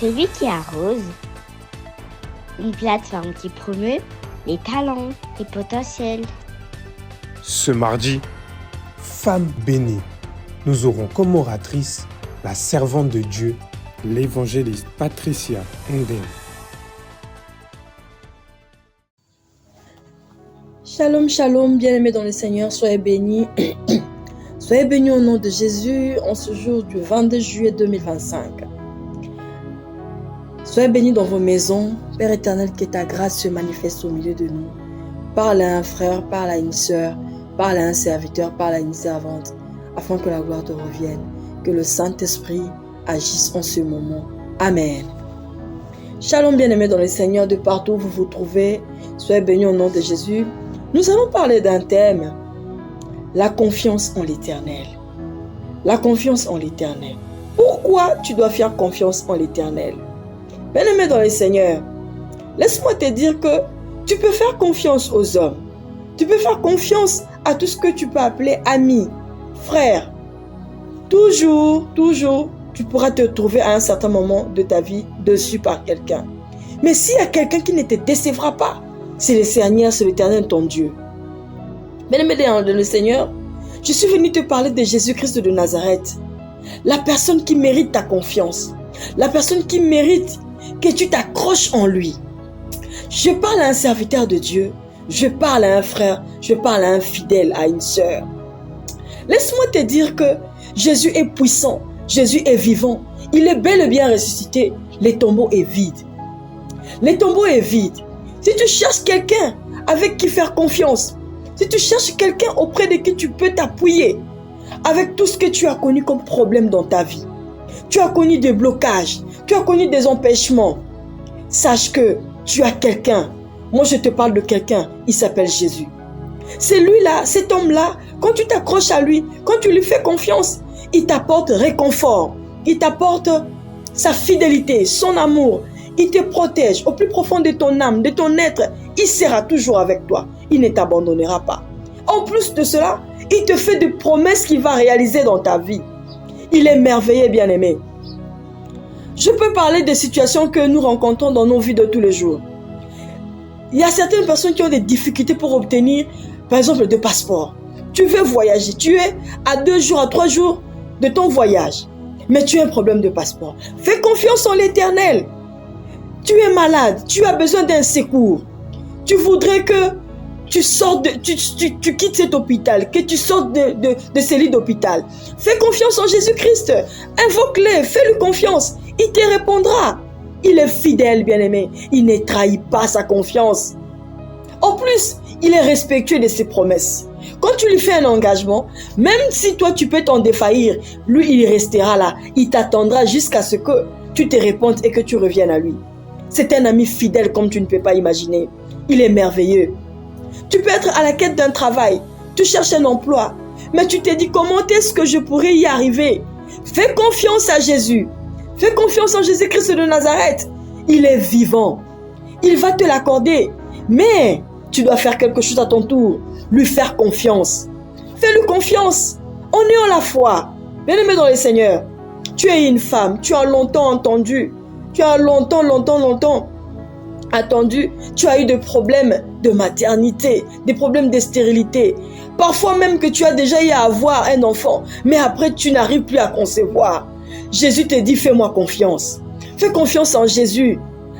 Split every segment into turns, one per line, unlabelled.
Celui qui arrose, une plateforme qui promeut les talents, les potentiels.
Ce mardi, Femme bénie, nous aurons comme oratrice la servante de Dieu, l'évangéliste Patricia Ndeng.
Shalom, shalom, bien-aimés dans le Seigneur, soyez bénis. Soyez bénis au nom de Jésus en ce jour du 22 juillet 2025. Soyez bénis dans vos maisons. Père éternel, que ta grâce se manifeste au milieu de nous. Parle à un frère, parle à une sœur, parle à un serviteur, parle à une servante, afin que la gloire te revienne. Que le Saint-Esprit agisse en ce moment. Amen. Shalom, bien-aimés dans le Seigneur, de partout où vous vous trouvez. Soyez bénis au nom de Jésus. Nous allons parler d'un thème, la confiance en l'Éternel. La confiance en l'Éternel. Pourquoi tu dois faire confiance en l'Éternel? Bien-aimé dans le Seigneur, laisse-moi te dire que tu peux faire confiance aux hommes. Tu peux faire confiance à tout ce que tu peux appeler amis, frères. Toujours, tu pourras te trouver à un certain moment de ta vie dessus par quelqu'un. Mais s'il y a quelqu'un qui ne te décevra pas, c'est le Seigneur, c'est l'Éternel ton Dieu. Bien-aimé dans le Seigneur, je suis venu te parler de Jésus-Christ de Nazareth. La personne qui mérite ta confiance. La personne qui mérite que tu t'accroches en lui. Je parle à un serviteur de Dieu. Je parle à un frère. Je parle à un fidèle, à une sœur. Laisse-moi te dire que Jésus est puissant. Jésus est vivant. Il est bel et bien ressuscité. Le tombeau est vide. Le tombeau est vide. Si tu cherches quelqu'un avec qui faire confiance, si tu cherches quelqu'un auprès de qui tu peux t'appuyer, avec tout ce que tu as connu comme problème dans ta vie, tu as connu des blocages, tu as connu des empêchements, sache que tu as quelqu'un. Moi, je te parle de quelqu'un, il s'appelle Jésus. C'est lui-là, cet homme-là, quand tu t'accroches à lui, quand tu lui fais confiance, il t'apporte réconfort, il t'apporte sa fidélité, son amour, il te protège au plus profond de ton âme, de ton être, il sera toujours avec toi, il ne t'abandonnera pas. En plus de cela, il te fait des promesses qu'il va réaliser dans ta vie. Il est merveilleux, bien-aimé. Je peux parler des situations que nous rencontrons dans nos vies de tous les jours. Il y a certaines personnes qui ont des difficultés pour obtenir, par exemple, des passeports. Tu veux voyager, tu es à 2 jours, à 3 jours de ton voyage, mais tu as un problème de passeport. Fais confiance en l'Éternel. Tu es malade, tu as besoin d'un secours. Tu voudrais que tu sortes, tu quittes cet hôpital, que tu sortes de ce lit d'hôpital. Fais confiance en Jésus-Christ. Invoque-le, fais-lui confiance. Il te répondra. Il est fidèle, bien-aimé. Il ne trahit pas sa confiance. En plus, il est respectueux de ses promesses. Quand tu lui fais un engagement, même si toi tu peux t'en défaillir, lui il restera là. Il t'attendra jusqu'à ce que tu te répondes et que tu reviennes à lui. C'est un ami fidèle comme tu ne peux pas imaginer. Il est merveilleux. Tu peux être à la quête d'un travail. Tu cherches un emploi. Mais tu te dis comment est-ce que je pourrais y arriver? Fais confiance à Jésus. Fais confiance en Jésus-Christ de Nazareth. Il est vivant. Il va te l'accorder. Mais tu dois faire quelque chose à ton tour. Lui faire confiance. Fais-lui confiance. On est en la foi. Bien-aimé dans le Seigneur. Tu es une femme. Tu as longtemps entendu. Tu as longtemps attendu. Tu as eu des problèmes de maternité, des problèmes de stérilité. Parfois même que tu as déjà eu à avoir un enfant, mais après tu n'arrives plus à concevoir. Jésus te dit, fais-moi confiance. Fais confiance en Jésus.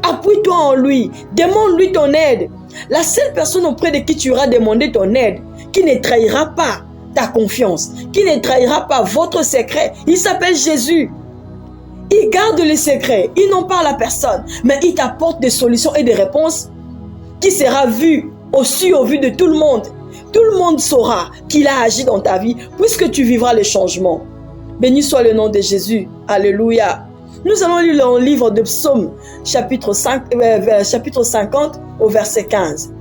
Appuie-toi en lui. Demande-lui ton aide. La seule personne auprès de qui tu iras demander ton aide, qui ne trahira pas ta confiance, qui ne trahira pas votre secret, il s'appelle Jésus. Il garde les secrets, il n'en parle à personne, mais il t'apporte des solutions et des réponses qui sera vu, aussi au vu de tout le monde. Tout le monde saura qu'il a agi dans ta vie puisque tu vivras les changements. Béni soit le nom de Jésus. Alléluia. Nous allons lire le livre de Psaume, chapitre 50 au verset 15.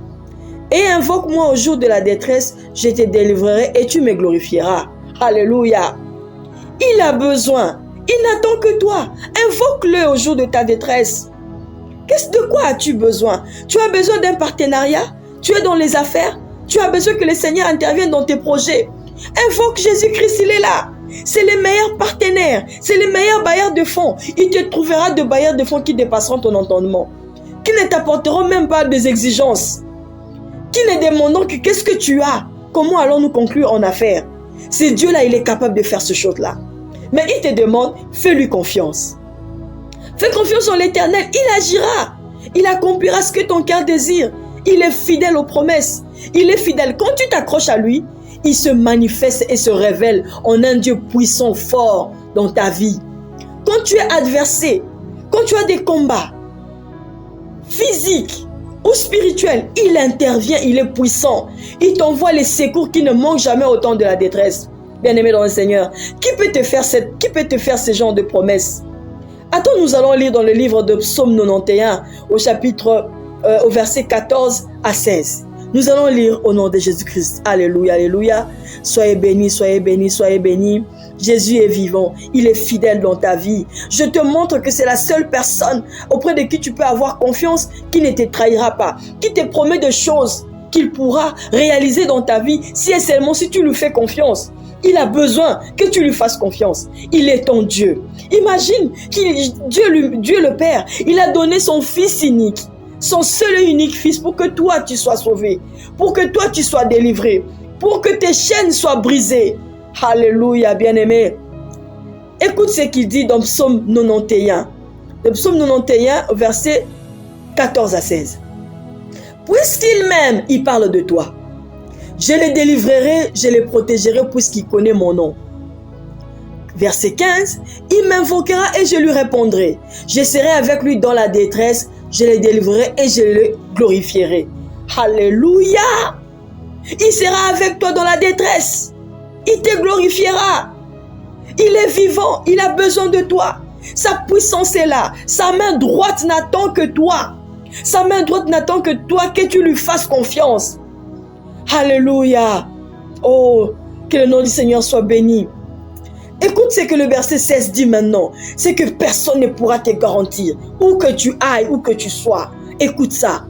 Et invoque-moi au jour de la détresse, je te délivrerai et tu me glorifieras. Alléluia. Il a besoin. Il n'attend que toi. Invoque-le au jour de ta détresse. De quoi as-tu besoin? Tu as besoin d'un partenariat? Tu es dans les affaires? Tu as besoin que le Seigneur intervienne dans tes projets? Invoque Jésus-Christ, il est là. C'est les meilleurs partenaires, c'est les meilleurs bailleurs de fonds. Il te trouvera de bailleurs de fonds qui dépasseront ton entendement, qui ne t'apporteront même pas des exigences, qui ne demanderont que qu'est-ce que tu as, comment allons-nous conclure en affaires. C'est Dieu-là, il est capable de faire ce chose-là. Mais il te demande, fais-lui confiance. Fais confiance en l'Éternel, il agira. Il accomplira ce que ton cœur désire. Il est fidèle aux promesses. Il est fidèle. Quand tu t'accroches à lui, il se manifeste et se révèle en un Dieu puissant, fort dans ta vie. Quand tu es adversé, quand tu as des combats physiques ou spirituels, il intervient, il est puissant. Il t'envoie les secours qui ne manquent jamais au temps de la détresse. Bien-aimé dans le Seigneur, qui peut te faire ce genre de promesses? Attends, nous allons lire dans le livre de Psaume 91 au verset 14 à 16. Nous allons lire au nom de Jésus-Christ. Alléluia, alléluia. Soyez bénis, soyez bénis, soyez bénis. Jésus est vivant, il est fidèle dans ta vie. Je te montre que c'est la seule personne auprès de qui tu peux avoir confiance, qui ne te trahira pas, qui te promet des choses qu'il pourra réaliser dans ta vie si et seulement si tu lui fais confiance. Il a besoin que tu lui fasses confiance. Il est ton Dieu. Imagine Dieu le Père, il a donné son Fils unique, son seul et unique Fils pour que toi tu sois sauvé, pour que toi tu sois délivré, pour que tes chaînes soient brisées. Alléluia, bien-aimé. Écoute ce qu'il dit dans Psaume 91. Le Psaume 91, verset 14 à 16. Puisqu'il m'aime, il parle de toi. Je les délivrerai, je les protégerai puisqu'il connaît mon nom. Verset 15. Il m'invoquera et je lui répondrai. Je serai avec lui dans la détresse, je les délivrerai et je le glorifierai. Alléluia. Il sera avec toi dans la détresse. Il te glorifiera. Il est vivant, il a besoin de toi. Sa puissance est là. Sa main droite n'attend que toi. Sa main droite n'attend que toi, que tu lui fasses confiance. Alléluia. Oh, que le nom du Seigneur soit béni. Écoute ce que le verset 16 dit maintenant. C'est que personne ne pourra te garantir. Où que tu ailles, où que tu sois. Écoute ça.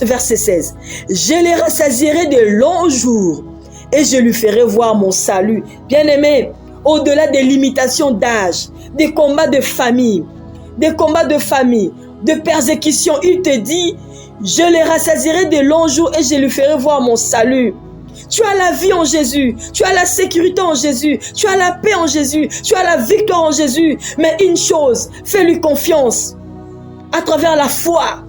Verset 16. Je les rassasierai de longs jours et je lui ferai voir mon salut. Bien-aimé, au-delà des limitations d'âge, des combats de famille, de persécution, il te dit, je les rassasierai de longs jours et je lui ferai voir mon salut. Tu as la vie en Jésus, tu as la sécurité en Jésus, tu as la paix en Jésus, tu as la victoire en Jésus. Mais une chose, fais-lui confiance à travers la foi.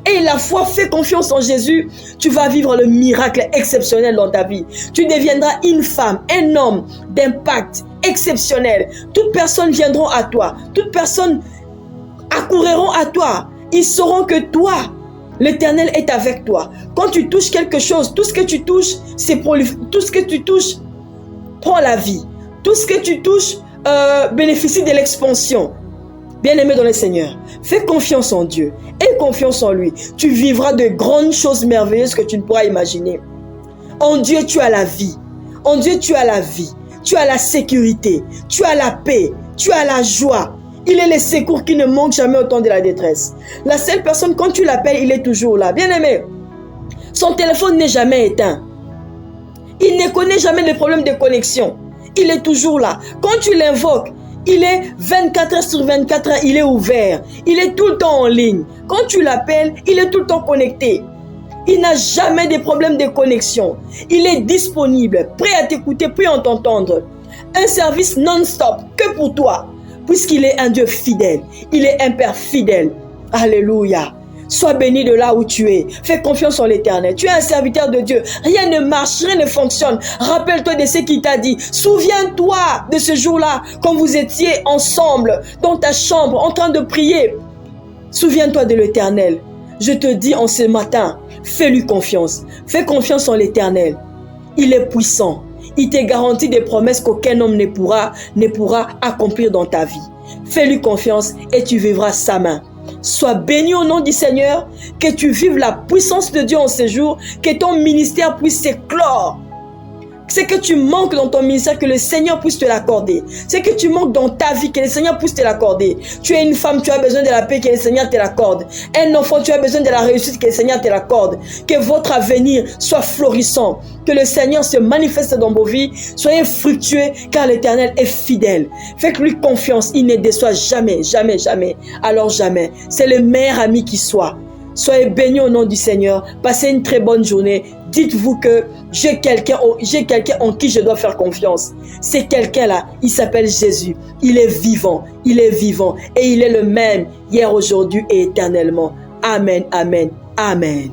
Et la foi, fais confiance en Jésus, tu vas vivre le miracle exceptionnel dans ta vie. Tu deviendras une femme, un homme d'impact exceptionnel. Toutes personnes viendront à toi, toutes personnes accourront à toi. Ils sauront que toi, l'Éternel est avec toi. Quand tu touches quelque chose, tout ce que tu touches, tout ce que tu touches prend la vie. Tout ce que tu touches bénéficie de l'expansion. Bien-aimé dans le Seigneur, fais confiance en Dieu. Aie confiance en lui. Tu vivras de grandes choses merveilleuses que tu ne pourras imaginer. En Dieu, tu as la vie. En Dieu, tu as la vie. Tu as la sécurité. Tu as la paix. Tu as la joie. Il est le secours qui ne manque jamais au temps de la détresse. La seule personne, quand tu l'appelles, il est toujours là. Bien-aimé, son téléphone n'est jamais éteint. Il ne connaît jamais les problèmes de connexion. Il est toujours là. Quand tu l'invoques, il est 24 heures sur 24 heures, il est ouvert. Il est tout le temps en ligne. Quand tu l'appelles, il est tout le temps connecté. Il n'a jamais de problème de connexion. Il est disponible, prêt à t'écouter, prêt à t'entendre. Un service non-stop, que pour toi. Puisqu'il est un Dieu fidèle. Il est un Père fidèle. Alléluia. Sois béni de là où tu es. Fais confiance en l'Éternel. Tu es un serviteur de Dieu. Rien ne marche, rien ne fonctionne. Rappelle-toi de ce qu'il t'a dit. Souviens-toi de ce jour-là, quand vous étiez ensemble, dans ta chambre, en train de prier. Souviens-toi de l'Éternel. Je te dis en ce matin, fais-lui confiance. Fais confiance en l'Éternel. Il est puissant. Il te garantit des promesses qu'aucun homme ne pourra accomplir dans ta vie. Fais-lui confiance et tu vivras sa main. Sois béni au nom du Seigneur, que tu vives la puissance de Dieu en ce jour, que ton ministère puisse s'éclore, Ce que tu manques dans ton ministère, que le Seigneur puisse te l'accorder. Ce que tu manques dans ta vie, que le Seigneur puisse te l'accorder. Tu es une femme, tu as besoin de la paix, que le Seigneur te l'accorde. Un enfant, tu as besoin de la réussite, que le Seigneur te l'accorde. Que votre avenir soit florissant. Que le Seigneur se manifeste dans vos vies. Soyez fructueux, car l'Éternel est fidèle. Faites-lui confiance, il ne déçoit jamais, jamais, jamais. Alors jamais. C'est le meilleur ami qui soit. Soyez bénis au nom du Seigneur. Passez une très bonne journée. Dites-vous que j'ai quelqu'un en qui je dois faire confiance. C'est quelqu'un-là, il s'appelle Jésus. Il est vivant et il est le même hier, aujourd'hui et éternellement. Amen, amen, amen.